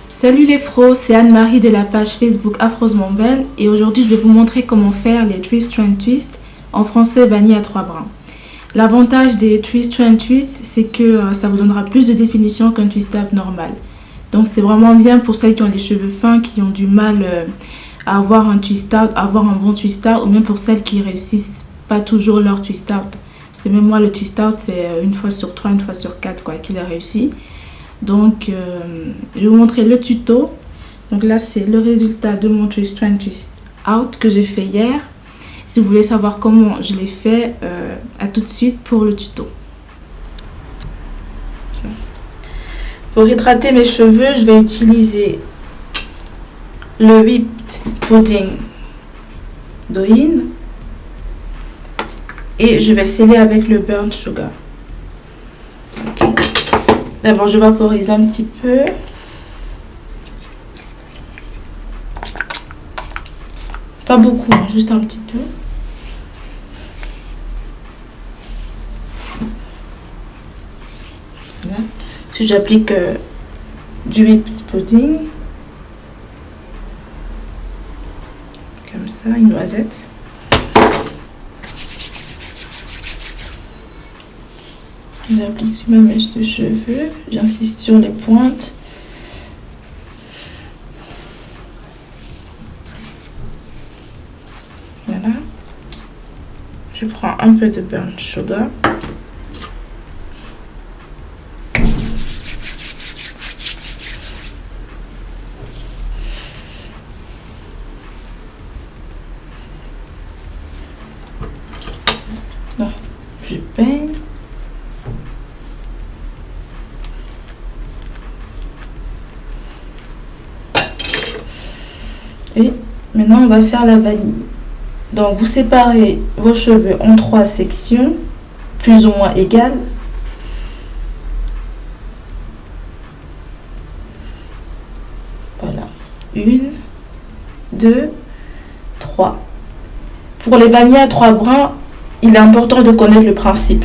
Salut les fros, c'est Anne-Marie de la page Facebook Affreusement Belle et aujourd'hui je vais vous montrer comment faire les Twist Trend Twist, en français vanille à 3 brins. L'avantage des Twist Trend Twist, c'est que ça vous donnera plus de définition qu'un twist up normal. Donc c'est vraiment bien pour celles qui ont les cheveux fins, qui ont du mal à avoir un twist out, avoir un bon twist out, ou même pour celles qui réussissent pas toujours leur twist out. Parce que même moi le twist out c'est une fois sur 3, une fois sur 4 quoi, qu'il a réussi. Donc, je vais vous montrer le tuto. Donc là, c'est le résultat de mon Twist Trend Twist Out que j'ai fait hier. Si vous voulez savoir comment je l'ai fait, à tout de suite pour le tuto. Pour hydrater mes cheveux, je vais utiliser le Whipped Pudding d'Oin. Et je vais sceller avec le Burnt Sugar. Okay. D'abord, je vaporise un petit peu. Pas beaucoup, hein, juste un petit peu. Voilà. Puis j'applique du whipped pudding. Comme ça, une noisette. J'applique sur ma mèche de cheveux, j'insiste sur les pointes. Voilà. Je prends un peu de burnt sugar. Non, je peigne. Et maintenant, on va faire la vanille. Donc, vous séparez vos cheveux en 3 sections, plus ou moins égales. Voilà. 1, 2, 3. Pour les vanilles à 3 brins, il est important de connaître le principe.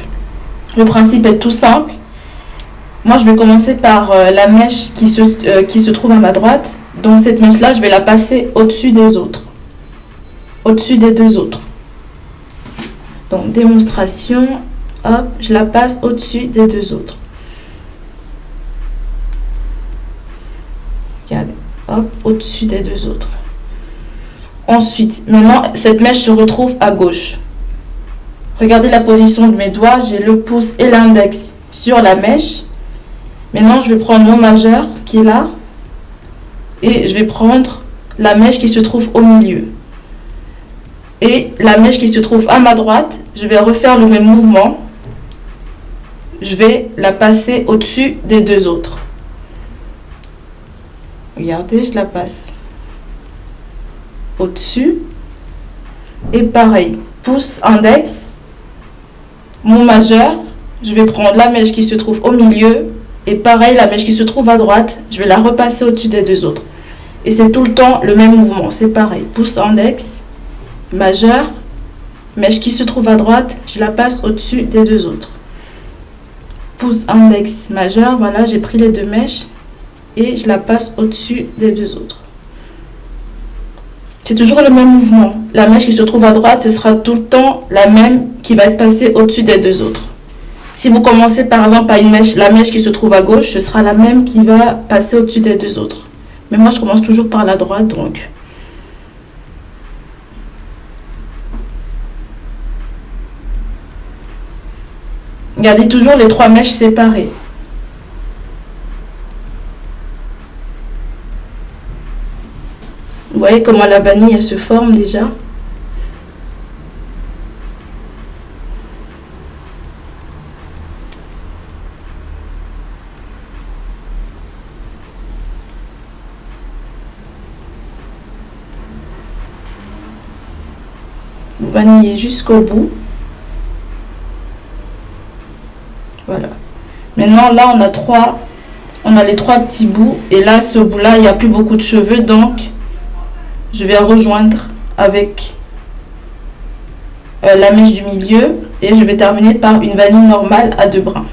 Le principe est tout simple. Moi, je vais commencer par la mèche qui se trouve à ma droite. Donc cette mèche-là, je vais la passer au-dessus des autres. Au-dessus des 2 autres. Donc démonstration, hop, je la passe au-dessus des 2 autres. Regardez, hop, au-dessus des 2 autres. Ensuite, maintenant, cette mèche se retrouve à gauche. Regardez la position de mes doigts, j'ai le pouce et l'index sur la mèche. Maintenant, je vais prendre mon majeur qui est là. Et je vais prendre la mèche qui se trouve au milieu. Et la mèche qui se trouve à ma droite, je vais refaire le même mouvement. Je vais la passer au-dessus des 2 autres. Regardez, je la passe au-dessus. Et pareil, pouce, index, mon majeur, je vais prendre la mèche qui se trouve au milieu. Et pareil, la mèche qui se trouve à droite, je vais la repasser au-dessus des 2 autres. Et c'est tout le temps le même mouvement. C'est pareil. Pouce index, majeur, mèche qui se trouve à droite, je la passe au-dessus des 2 autres. Pouce index, majeur, voilà, j'ai pris les 2 mèches et je la passe au-dessus des 2 autres. C'est toujours le même mouvement. La mèche qui se trouve à droite, ce sera tout le temps la même qui va être passée au-dessus des 2 autres. Si vous commencez par exemple par la mèche qui se trouve à gauche, ce sera la même qui va passer au-dessus des 2 autres. Mais moi, je commence toujours par la droite, donc. Gardez toujours les 3 mèches séparées. Vous voyez comment la vanille elle se forme déjà? Vaniller jusqu'au bout. Voilà. Maintenant là on a les 3 petits bouts et là ce bout là il n'y a plus beaucoup de cheveux, donc je vais rejoindre avec la mèche du milieu et je vais terminer par une vanille normale à 2 brins.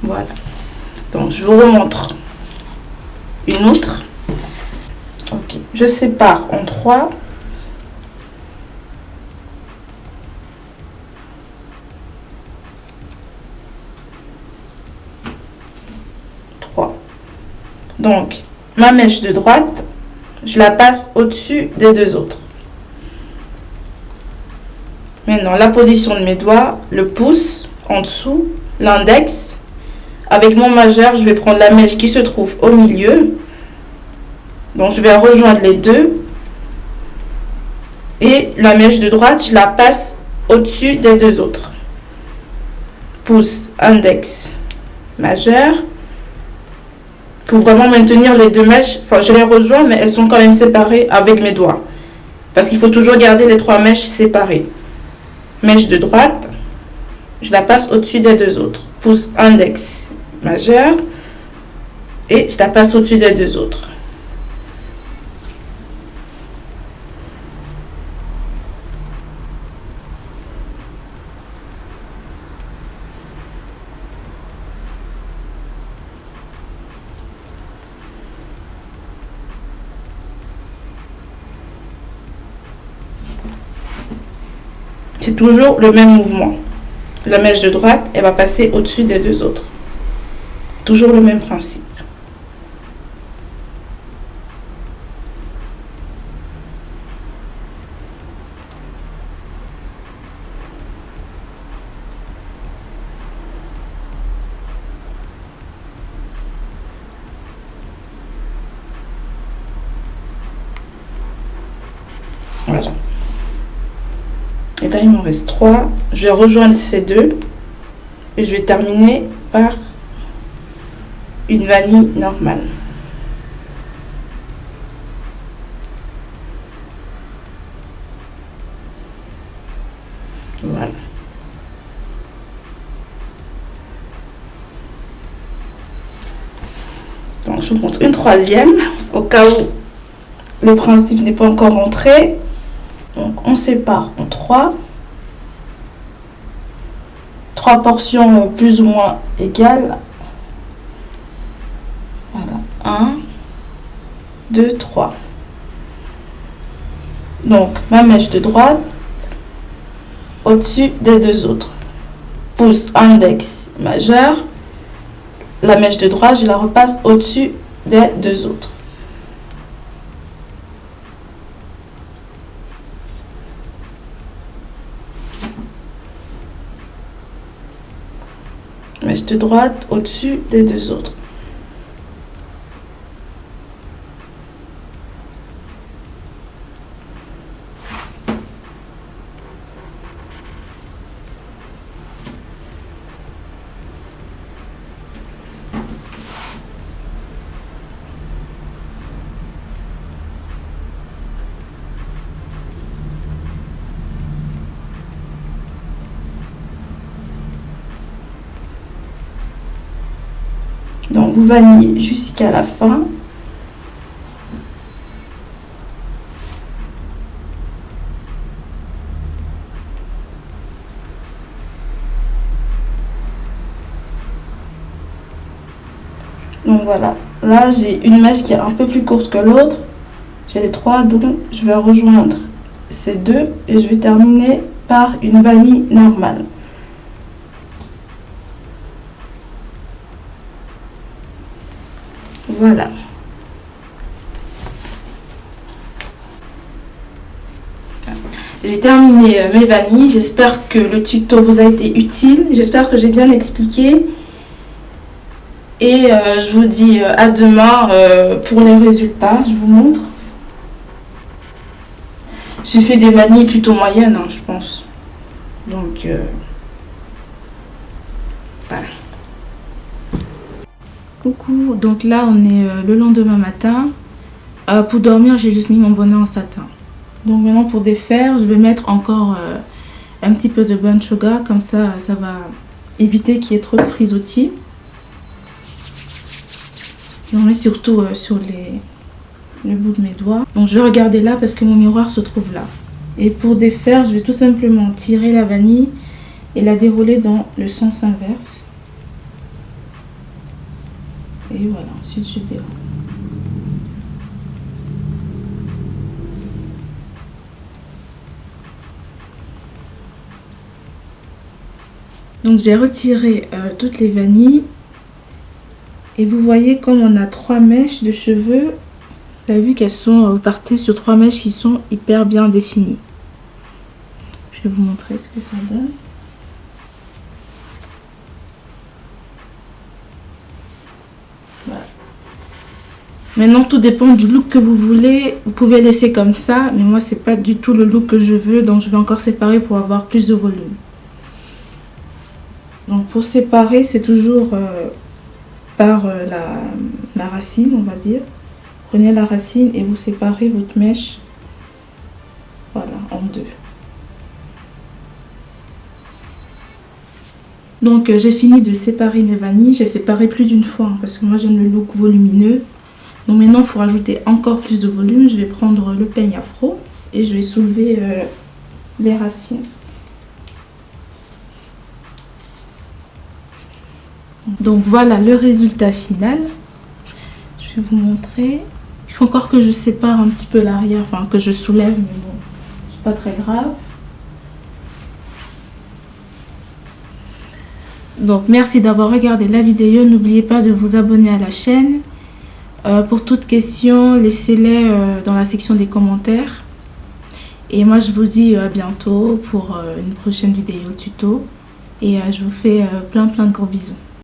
Voilà. Donc je vous remontre une autre. Ok. Je sépare en 3. Donc, ma mèche de droite, je la passe au-dessus des 2 autres. Maintenant, la position de mes doigts, le pouce en dessous, l'index. Avec mon majeur, je vais prendre la mèche qui se trouve au milieu. Donc, je vais rejoindre les 2. Et la mèche de droite, je la passe au-dessus des 2 autres. Pouce, index, majeur. Pour vraiment maintenir les 2 mèches, enfin je les rejoins mais elles sont quand même séparées avec mes doigts. Parce qu'il faut toujours garder les 3 mèches séparées. Mèche de droite, je la passe au-dessus des 2 autres. Pouce, index, majeur. Et je la passe au-dessus des 2 autres. C'est toujours le même mouvement. La mèche de droite, elle va passer au-dessus des 2 autres. Toujours le même principe. Voilà. Et là, il m'en reste 3. Je vais rejoindre ces 2. Et je vais terminer par une vanille normale. Voilà. Donc, je vous montre une 3e. Au cas où le principe n'est pas encore rentré. Donc, on sépare en 3. 3 portions plus ou moins égales. Voilà. 1, 2, 3. Donc, ma mèche de droite au-dessus des 2 autres. Pouce, index, majeur. La mèche de droite, je la repasse au-dessus des 2 autres. Mèche de droite au-dessus des 2 autres. Donc vous vanillez jusqu'à la fin. Donc voilà, là j'ai une mèche qui est un peu plus courte que l'autre. J'ai les 3, donc je vais rejoindre ces 2 et je vais terminer par une vanille normale. Voilà. J'ai terminé mes vanilles. J'espère que le tuto vous a été utile. J'espère que j'ai bien expliqué. Et je vous dis à demain pour les résultats. Je vous montre. J'ai fait des vanilles plutôt moyennes, hein, je pense. Donc, voilà. Coucou, donc là on est le lendemain matin. Pour dormir, j'ai juste mis mon bonnet en satin. Donc maintenant pour défaire, je vais mettre encore un petit peu de burnt sugar, comme ça, ça va éviter qu'il y ait trop de frisottis. J'en mets surtout sur le bout de mes doigts. Donc je vais regarder là parce que mon miroir se trouve là. Et pour défaire, je vais tout simplement tirer la vanille et la dérouler dans le sens inverse. Et voilà, ensuite je déroule. Donc j'ai retiré toutes les vanilles. Et vous voyez comme on a 3 mèches de cheveux. Vous avez vu qu'elles sont partées sur 3 mèches qui sont hyper bien définies. Je vais vous montrer ce que ça donne. Voilà. Maintenant, tout dépend du look que vous voulez. Vous pouvez laisser comme ça, mais moi, c'est pas du tout le look que je veux. Donc, je vais encore séparer pour avoir plus de volume. Donc, pour séparer, c'est toujours par la racine, on va dire. Prenez la racine et vous séparez votre mèche, voilà, en 2. Donc j'ai fini de séparer mes vanilles. J'ai séparé plus d'une fois hein, parce que moi j'aime le look volumineux. Donc maintenant pour ajouter encore plus de volume, je vais prendre le peigne afro et je vais soulever les racines. Donc voilà le résultat final. Je vais vous montrer. Il faut encore que je sépare un petit peu l'arrière, enfin que je soulève, mais bon, c'est pas très grave. Donc merci d'avoir regardé la vidéo. N'oubliez pas de vous abonner à la chaîne. Pour toute question, laissez-les dans la section des commentaires. Et moi je vous dis à bientôt pour une prochaine vidéo tuto. Et je vous fais plein de gros bisous.